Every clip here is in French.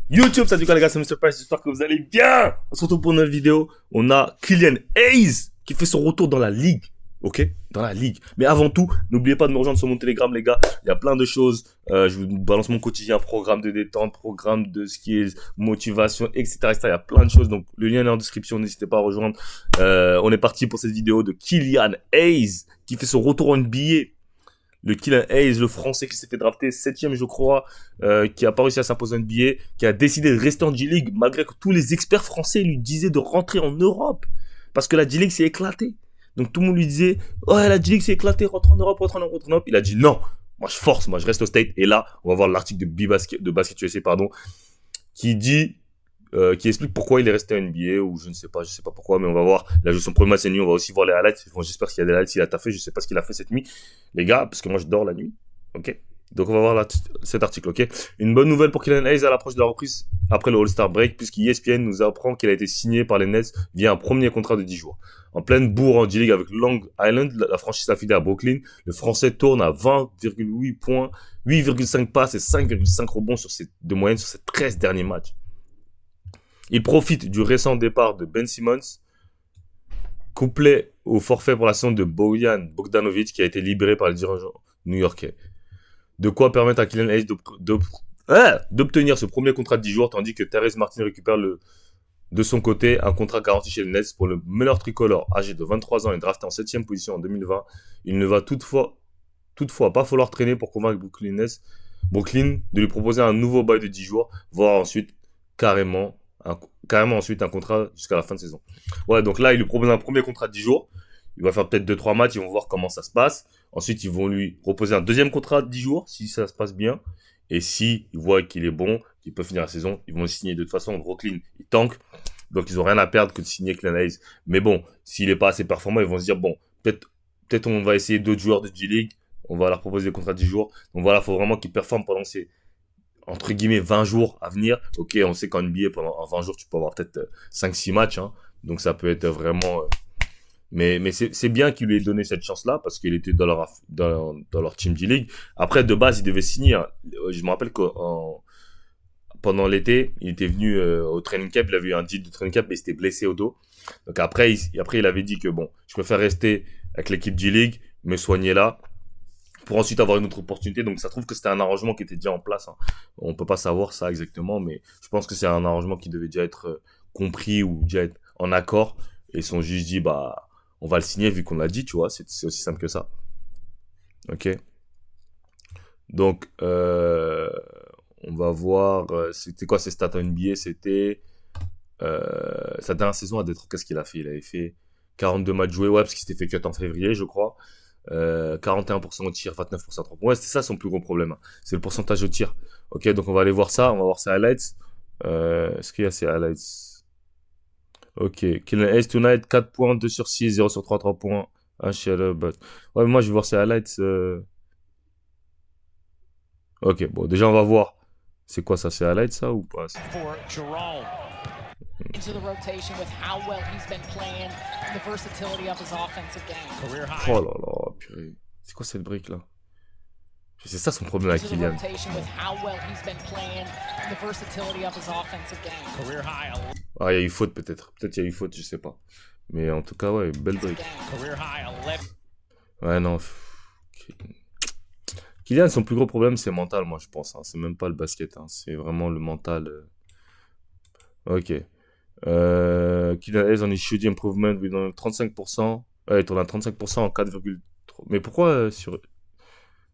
YouTube, salut les gars, c'est Mr. Price, j'espère que vous allez bien. On se retrouve pour une nouvelle vidéo. On a Kylian Hayes qui fait son retour dans la ligue. Ok, dans la ligue. Mais avant tout, n'oubliez pas de me rejoindre sur mon Telegram, les gars. Il y a plein de choses. Je vous balance mon quotidien, programme de détente, programme de skills, motivation, etc., etc. Il y a plein de choses. Donc, le lien est en description. N'hésitez pas à rejoindre. On est parti pour cette vidéo de Kylian Hayes qui fait son retour en NBA. Le Kylian Hayes, le français qui s'est fait drafter 7ème, je crois, qui a pas réussi à s'imposer en NBA, qui a décidé de rester en G-League malgré que tous les experts français lui disaient de rentrer en Europe parce que la G-League s'est éclatée. Donc tout le monde lui disait « Ouais, la G-League s'est éclatée, rentre en Europe, rentre en Europe, rentre en Europe. » Il a dit « Non, moi je force, moi je reste au State. » Et là, on va voir l'article de Basket USA, pardon, qui dit... qui explique pourquoi il est resté en NBA, ou je ne sais pas pourquoi, mais on va voir. Il a joué son premier match cette nuit, on va aussi voir les highlights. Bon, j'espère qu'il y a des highlights, il a taffé, je ne sais pas ce qu'il a fait cette nuit, les gars, parce que moi je dors la nuit, ok. Donc on va voir cet article, ok. Une bonne nouvelle pour Kylian Hayes à l'approche de la reprise après le All-Star Break, puisqu'ESPN nous apprend qu'il a été signé par les Nets via un premier contrat de 10 jours. En pleine bourre en G-League avec Long Island, la franchise affiliée à Brooklyn, le Français tourne à 20,8 points, 8,5 passes et 5,5 rebonds de moyenne sur ses 13 derniers matchs. Il profite du récent départ de Ben Simmons, couplé au forfait pour la saison de Bojan Bogdanovic, qui a été libéré par les dirigeants new-yorkais. De quoi permettre à Kylian Hayes d'obtenir ce premier contrat de 10 jours, tandis que Therese Martin récupère de son côté un contrat garanti chez les Nets pour le meneur tricolore, âgé de 23 ans et drafté en 7ème position en 2020. Il ne va toutefois pas falloir traîner pour convaincre Brooklyn de lui proposer un nouveau bail de 10 jours, voire ensuite carrément ensuite un contrat jusqu'à la fin de saison. Ouais, donc là, il lui propose un premier contrat de 10 jours. Il va faire peut-être 2-3 matchs, ils vont voir comment ça se passe. Ensuite, ils vont lui proposer un deuxième contrat de 10 jours, si ça se passe bien. Et si ils voient qu'il est bon, qu'il peut finir la saison, ils vont le signer. De toute façon, Brooklyn, ils tankent. Donc, ils ont rien à perdre que de signer Kylian Hayes. Mais bon, s'il est pas assez performant, ils vont se dire, bon, peut-être on va essayer d'autres joueurs de G-League. On va leur proposer des contrats de 10 jours. Donc voilà, il faut vraiment qu'ils performent pendant ces entre guillemets 20 jours à venir. Ok, on sait qu'en NBA, pendant 20 jours, tu peux avoir peut-être 5-6 matchs. Hein. Donc ça peut être vraiment... Mais c'est bien qu'il lui ait donné cette chance-là parce qu'il était dans leur Team G-League. Après, de base, il devait signer. Hein. Je me rappelle que pendant l'été, il était venu au training camp. Il avait eu un deal de training camp, mais il s'était blessé au dos. Donc après, il avait dit que bon, je préfère rester avec l'équipe G-League, me soigner là, pour ensuite avoir une autre opportunité. Donc ça trouve que c'était un arrangement qui était déjà en place. Hein. On peut pas savoir ça exactement, mais je pense que c'est un arrangement qui devait déjà être compris ou déjà être en accord. Et ils se sont juste dit, bah, on va le signer vu qu'on l'a dit, tu vois. C'est aussi simple que ça. Ok. Donc, on va voir. C'était quoi ses stats en NBA? C'était sa dernière saison à Détroit. Qu'est-ce qu'il a fait? Il avait fait 42 matchs joués, ouais, parce qu'il s'était fait cut en février, je crois. 41% au tir, 29% à 3 points. Ouais, c'était ça son plus gros problème. Hein. C'est le pourcentage au tir. Ok, donc on va aller voir ça. On va voir ses highlights. Est-ce qu'il y a ses highlights? Ok, Kylian Hayes tonight, 4 points, 2 sur 6, 0 sur 3, 3 points. Un shell, but... Ouais, moi je vais voir ses highlights. Ok, bon, déjà on va voir. C'est quoi ça, ses highlights, ça ou pas? Into the rotation with how well he's been playing and the versatility of his offensive game. Oh là là, purée. C'est quoi cette brique là? C'est ça son problème avec Kylian. Ah, il y a eu faute peut-être. Peut-être il y a eu faute, je sais pas. Mais en tout cas, ouais, belle brique. Ouais, non. Kylian, son plus gros problème, c'est mental, moi, je pense. Hein. C'est même pas le basket. Hein. C'est vraiment le mental. Ok. Kylian Hayes on his shooting improvement with 35%. Ouais, il tourne à 35% en 4,3. Mais pourquoi sur...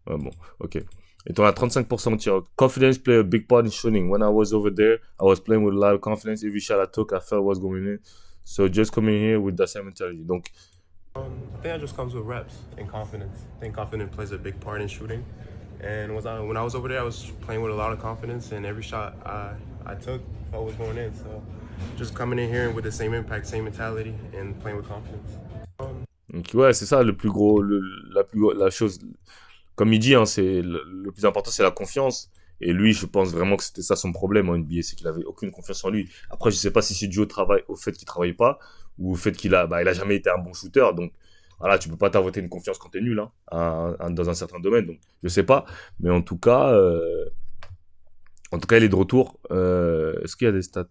Ouais, bon, ok. Il tourne à 35% au tir. Confidence play a big part in shooting. When I was over there, I was playing with a lot of confidence. Every shot I took, I felt was going in. So just coming here with that same mentality. Donc, I think that just comes with reps and confidence. I think confidence plays a big part in shooting. And when I was over there, I was playing with a lot of confidence, and every shot I took, I was going in. So just coming in here with the same impact, same mentality, and playing with confidence. donc ouais, c'est ça le plus gros, la chose. Comme il dit, hein, c'est le plus important, c'est la confiance. Et lui, je pense vraiment que c'était ça son problème en NBA, c'est qu'il avait aucune confiance en lui. Après, je sais pas si c'est dû au fait qu'il travaille pas, ou au fait qu'il il a jamais été un bon shooter. Donc, voilà, tu peux pas t'inventer une confiance quand t'es nul, hein, dans un certain domaine. Donc, je sais pas. Mais en tout cas, il est de retour. Est-ce qu'il y a des stats?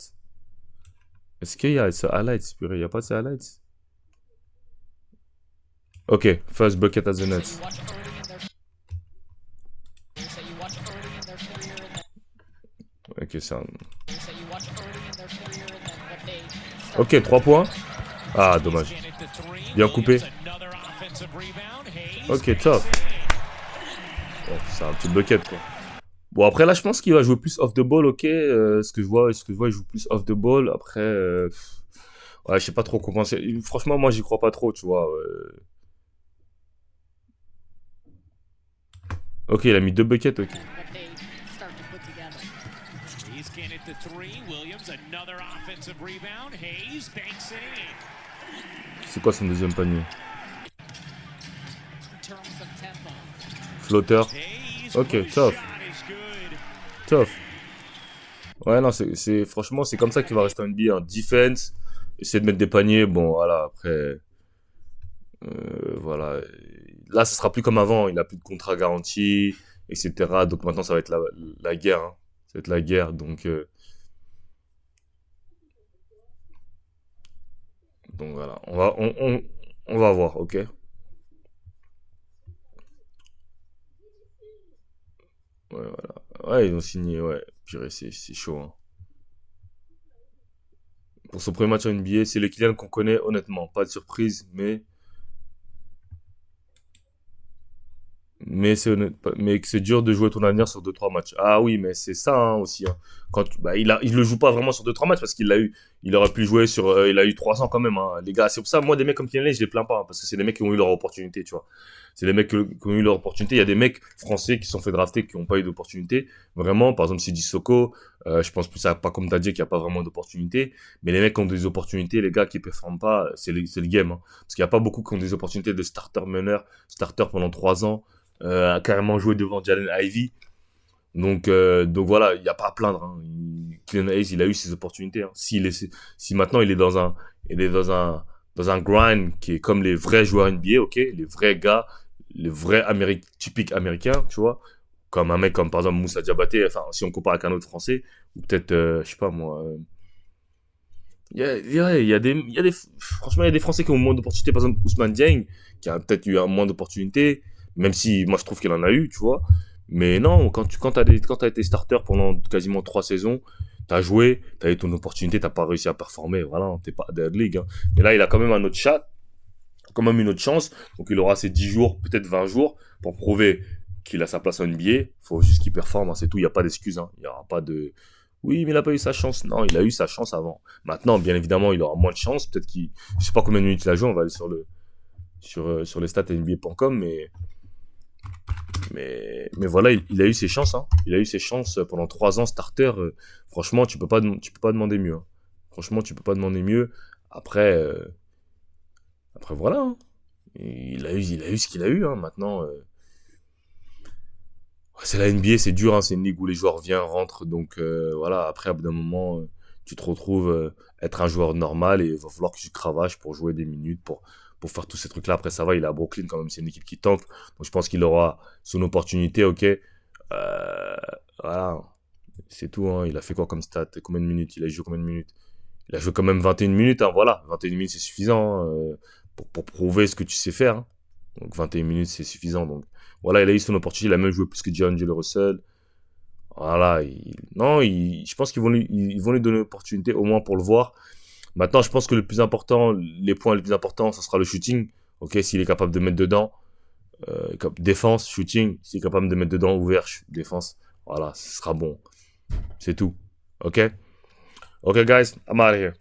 Est-ce qu'il y a ce highlights? Purée, il n'y a pas de ces highlights? Ok, first bucket at the Nets. Ok, c'est un... Ok, 3 points. Ah, dommage. Bien coupé. Ok, top. Bon, c'est un petit bucket, quoi. Bon, après, là, je pense qu'il va jouer plus off the ball, ok. Ce que je vois, il joue plus off the ball. Après, ouais, je sais pas trop comment c'est. Franchement, moi, j'y crois pas trop, tu vois. Ok, il a mis 2 buckets, ok. C'est quoi son deuxième panier? Flotteur. Ok, tough. Tough. Ouais, non, franchement, c'est comme ça qu'il va rester en NBA. Hein. Defense, essayer de mettre des paniers. Bon, voilà, après. Voilà. Là, ce sera plus comme avant. Il a plus de contrat garanti, etc. Donc maintenant, ça va être la guerre. Hein. Ça va être la guerre. Donc voilà. On va voir, ok? Ouais, voilà. Ouais, ils ont signé, ouais. Purée, c'est chaud. Hein. Pour son premier match en NBA, c'est le Kylian qu'on connaît, honnêtement. Pas de surprise, mais que c'est dur de jouer ton avenir sur deux trois matchs. Ah oui, mais c'est ça hein, aussi. Hein. Bah, il le joue pas vraiment sur deux trois matchs parce qu'il l'a eu. Il aurait pu jouer sur. Il a eu 300 quand même. Hein. Les gars, c'est pour ça, moi, des mecs comme Kylian, je les plains pas. Hein, parce que c'est des mecs qui ont eu leur opportunité, tu vois. C'est des mecs qui ont eu leur opportunité. Il y a des mecs français qui se sont fait drafter qui n'ont pas eu d'opportunité. Vraiment, par exemple, Sidi Soko, je pense plus à pas comme t'as dit qu'il n'y a pas vraiment d'opportunité. Mais les mecs qui ont des opportunités, les gars qui performent pas, c'est le game. Hein. Parce qu'il n'y a pas beaucoup qui ont des opportunités de starter meneur, starter pendant 3 ans. A carrément joué devant Jalen Ivey. Donc voilà, il n'y a pas à plaindre. Hein. Kylian Hayes, il a eu ses opportunités. Hein. Si maintenant il est dans un grind qui est comme les vrais joueurs NBA, ok, les vrais gars, les vrais typiques américains, tu vois, comme un mec comme par exemple Moussa Diabaté, enfin si on compare avec un autre français, ou peut-être, je sais pas moi, franchement il y a des Français qui ont moins d'opportunités, par exemple Ousmane Dieng, qui a peut-être eu moins d'opportunités, même si moi je trouve qu'il en a eu, tu vois. Mais non, quand t'as été starter pendant quasiment 3 saisons, t'as joué, t'as eu ton opportunité, t'as pas réussi à performer, voilà, t'es pas dead league. Hein. Mais là, il a quand même un autre chat, quand même une autre chance, donc il aura ses 10 jours, peut-être 20 jours, pour prouver qu'il a sa place en NBA. Faut juste qu'il performe, hein, c'est tout, il n'y a pas d'excuse, hein. Il y aura pas de... Oui, mais il n'a pas eu sa chance. Non, il a eu sa chance avant. Maintenant, bien évidemment, il aura moins de chance. Peut-être je sais pas combien de minutes il a joué, on va aller sur les stats NBA.com, mais voilà, il a eu ses chances. Hein. Il a eu ses chances pendant 3 ans starter. Franchement, tu peux pas demander mieux. Hein. Franchement, tu peux pas demander mieux. Après voilà. Hein. Il a eu ce qu'il a eu. Hein. Maintenant, c'est la NBA, c'est dur. Hein. C'est une ligue où les joueurs viennent, rentrent. Donc voilà. Après, à bout d'un moment, tu te retrouves être un joueur normal et il va falloir que tu cravaches pour jouer des minutes, pour faire tous ces trucs-là. Après, ça va, il est à Brooklyn quand même, c'est une équipe qui tank. Donc, je pense qu'il aura son opportunité, ok. Voilà, c'est tout. Hein. Il a fait quoi comme stat? Combien de minutes? Il a joué combien de minutes? Il a joué quand même 21 minutes, hein, voilà. 21 minutes, c'est suffisant hein, pour prouver ce que tu sais faire. Hein. Donc, 21 minutes, c'est suffisant. Donc, voilà, il a eu son opportunité. Il a même joué plus que D'Angelo Russell. Voilà. Non, je pense ils vont lui donner l'opportunité, au moins pour le voir. Maintenant, je pense que les points les plus importants, ça sera le shooting. Ok, s'il est capable de mettre dedans, défense, shooting, s'il est capable de mettre dedans, ouvert, défense, voilà, ce sera bon. C'est tout. Ok, guys, I'm out of here.